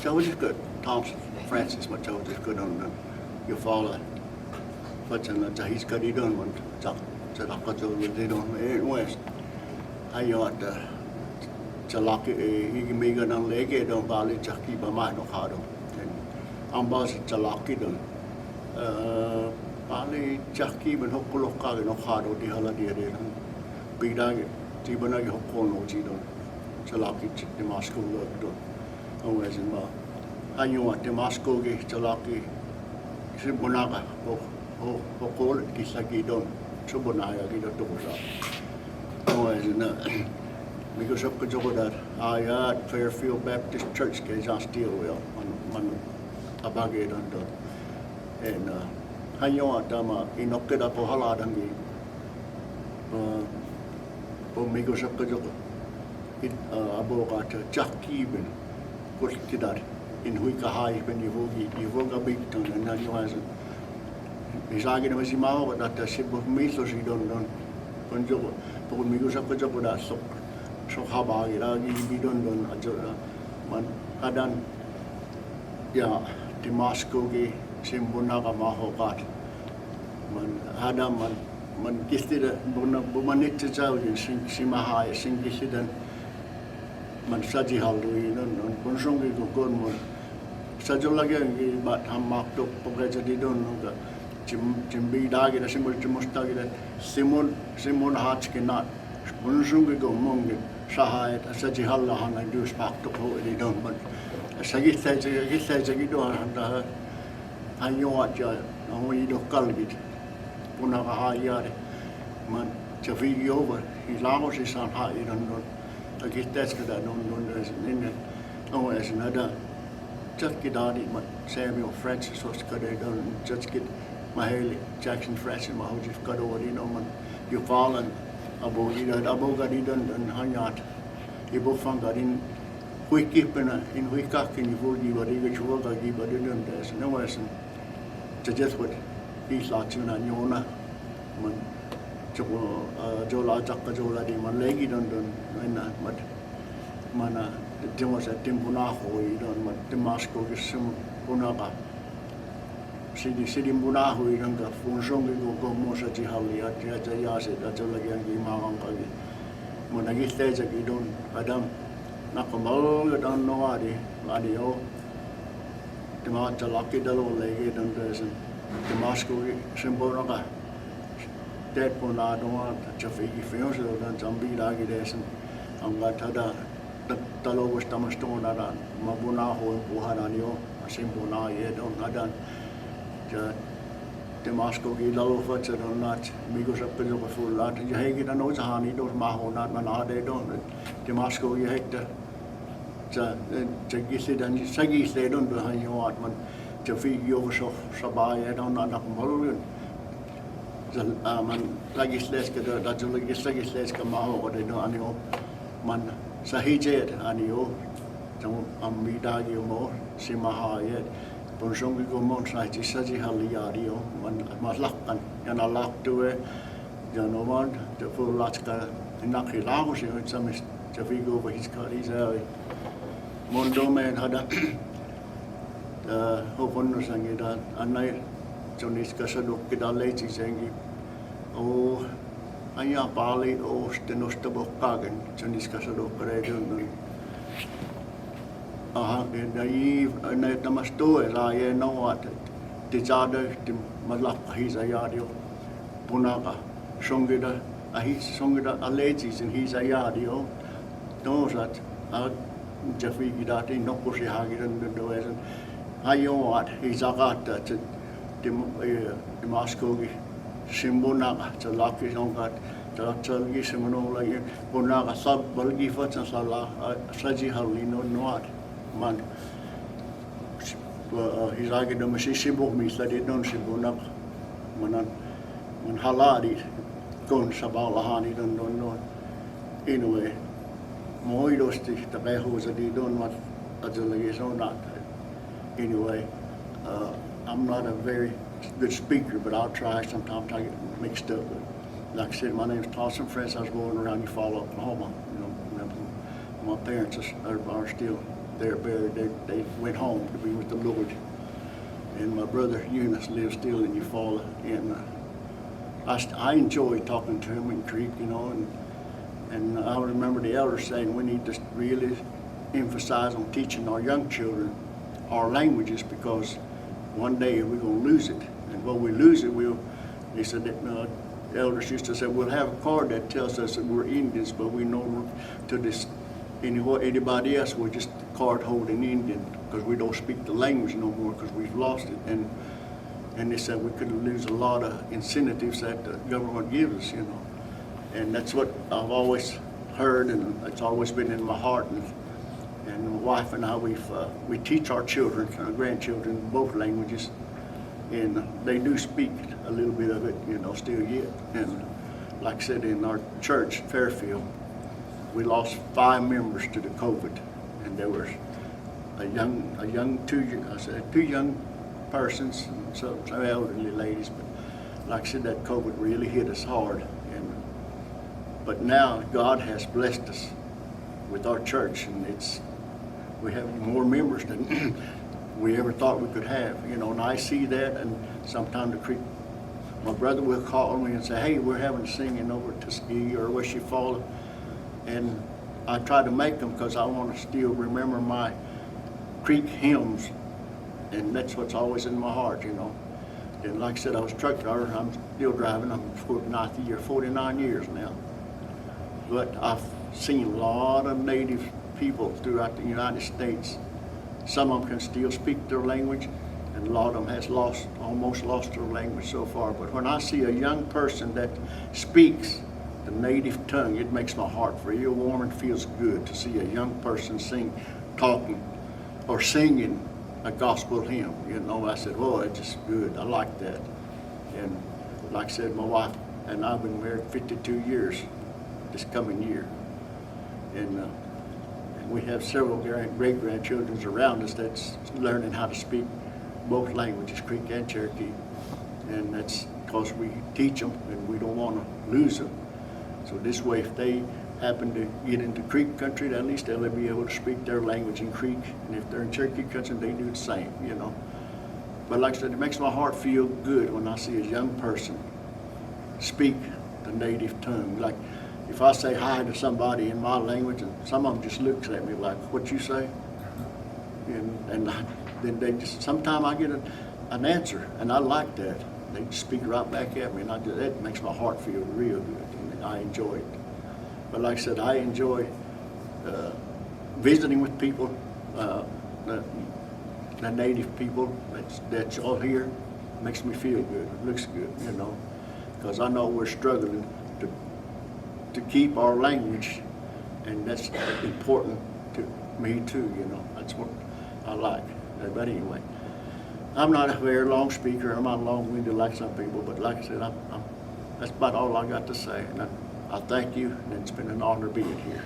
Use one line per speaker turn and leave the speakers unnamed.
told you good. Thompson, Francis, I told you good on your father. But he's got it done one. So I got to do it on West. I ought to lock it. He can make it on leg. Don't bother to keep a mind of hard. I'm boss to lock it on. Bali Jackie, but Hokoloka and Okado, the holiday. Bidag, Tibana Hokono, Chidon. To lock it, the Moscow work done. Always in Ma. I knew what the Mvskoke, Chalaki, Sibunaga, Hokol, Kisaki done. Subonaya, get a door. Always in because of Kajoda, I had Fairfield Baptist Church, case I still will, on a baggage under. And I know at Dama, in Okeda Pohala, and me, because of Kajoda. It about Jackie Ben, put that in Huika High when you vote a big ton and then you hasn't. He's arguing with him out that the ship of me, so she don't Punjab, but me goes up with that so how about it? I'll be done. Man, I done, yeah, the Mvskoke, Simbunaga Mahokat. Man, Adam, man, gifted a Bumanit to Zow, Simahai, Singishidan. Man saji halui non konsumsi ko kon sajo lagi but ham mak to pagaja di don ga chimbi dagi da simul chimusta gi simon hats ke nat konsumsi ko mong sahai saji halla han dus pak to ko di don man sagi gi do da hanyo aja no i do kalgit puna ga hayare man chafi over I lagos is an ha I don I get that's good. I don't there's an Indian. Oh, as another, just get out it. Samuel Francis was got it done. Just get my Haley Jackson Francis. My house is got over. You know, man, you fallen about it. About got it done and hung out. You both found that in quick keeping in quick cocking. You would give a rigid work. I give a dinner. There's no lesson. To just what he's like you and Yona. Man. Jola Jaka Jola di Malegi don but mana Demos at Timbunaho, don but the Mvskoke is some Bunaga. City Bunaho, you don't go Funsong go Mosa Jihali at Jayasi, that's all again, Gimaangagi. Monagi says that you don't, Adam Nakamal, you don't know Adio. The Mata Lucky Delo Legi don person. The Mvskoke Simbonaga. That one I don't want to figure films and some big aggregation. I'm got the Talo was Tamastone, Mabuna, Buharanio, a simple now, yet on Nadan. The Mvskoke low fetcher or not, because of the full lot. You hate it and knows honey, those Maho, not Mana, they don't. The Mvskoke you hate the Gissed and Sagis, they don't behind your Atman to feed you over Sabai, I don't know. Man legislaska da legislaska maho ko no anio man sahijet anio tamo amidagi mo simaha ye ponsong ko mon saji saji haliario man maslakan yana lak to no man the full latka nakhi lago se samis chafigo ba his kariza mondo men hada hopon no sangida anai Johnny's Casadok Kidaleti saying, oh, Aya Bali, oh, Stenostabok Kagan, Johnny's Casadok Regan. Naive, and the Mastoe, I know what the Jada, the Malak, he's a yadio, Punaga, Songida, he's Songida, a ladies, and he's a yadio. Those that Jeffrey Gidati, no Pussy Haggard, and the Dozen. I know what he's a gata. The Mvskoke Simbonaga, the Lucky Zongat, the Chalgi Simonola, Bonaga, Sub Balgi Fats and Sala, Saji Halino, Noat, Man. He's like the Mississippi, me studied non Sibonak, Manan, Haladi, Gon Sabalahani, don't know. Anyway, Moidosti, the Behos, they don't want a delegation not. Anyway, I'm not a very good speaker, but I'll try. Sometimes I get mixed up. Like I said, my name is Thompson. Friends, I was born around Eufaula, Oklahoma. You know, my parents are still they're buried. They went home to be with the Lord. And my brother Eunice lives still in Eufaula. And I enjoy talking to him in Creek, you know, and I remember the elders saying we need to really emphasize on teaching our young children our languages, because one day we're going to lose it. And when we lose it, they said that the elders used to say, we'll have a card that tells us that we're Indians, but we know to this anybody else, we're just a card holding Indian, because we don't speak the language no more because we've lost it. And they said we could lose a lot of incentives that the government gives us, you know. And that's what I've always heard, and it's always been in my heart. And my wife and I, we teach our children, our grandchildren, both languages, and they do speak a little bit of it, you know, still yet. And like I said, in our church, Fairfield, we lost 5 members to the COVID, and there was two young persons, and some elderly ladies. But like I said, that COVID really hit us hard. But now God has blessed us with our church, and we have more members than we ever thought we could have, you know. And I see that, and sometimes my brother will call me and say, hey, we're having singing over at Tuskegee or West Eufaula. And I try to make them because I want to still remember my Creek hymns, and that's what's always in my heart, you know. And like I said, I was a truck driver. I'm still driving. I'm 49 years now. But I've seen a lot of native people throughout the United States. Some of them can still speak their language, and a lot of them has almost lost their language so far. But when I see a young person that speaks the native tongue, it makes my heart real warm and feels good to see a young person talking or singing a gospel hymn. You know, I said, oh, it's just good. I like that. And like I said, my wife and I've been married 52 years this coming year. And we have several great-grandchildren around us that's learning how to speak both languages, Creek and Cherokee. And that's because we teach them and we don't want to lose them. So this way, if they happen to get into Creek country, at least they'll be able to speak their language in Creek. And if they're in Cherokee country, they do the same, you know. But like I said, it makes my heart feel good when I see a young person speak the native tongue. Like if I say hi to somebody in my language, and some of them just looks at me like, what you say? And then they just, sometimes I get an answer, and I like that. They just speak right back at me, and that makes my heart feel real good, and I enjoy it. But like I said, I enjoy visiting with people, the native people that's all here. Makes me feel good. It looks good, you know, because I know we're struggling to keep our language, and that's important to me too, you know. That's what I like. But anyway, I'm not a very long speaker. I'm not long-winded like some people, but like I said, that's about all I got to say. And I thank you, and it's been an honor being here.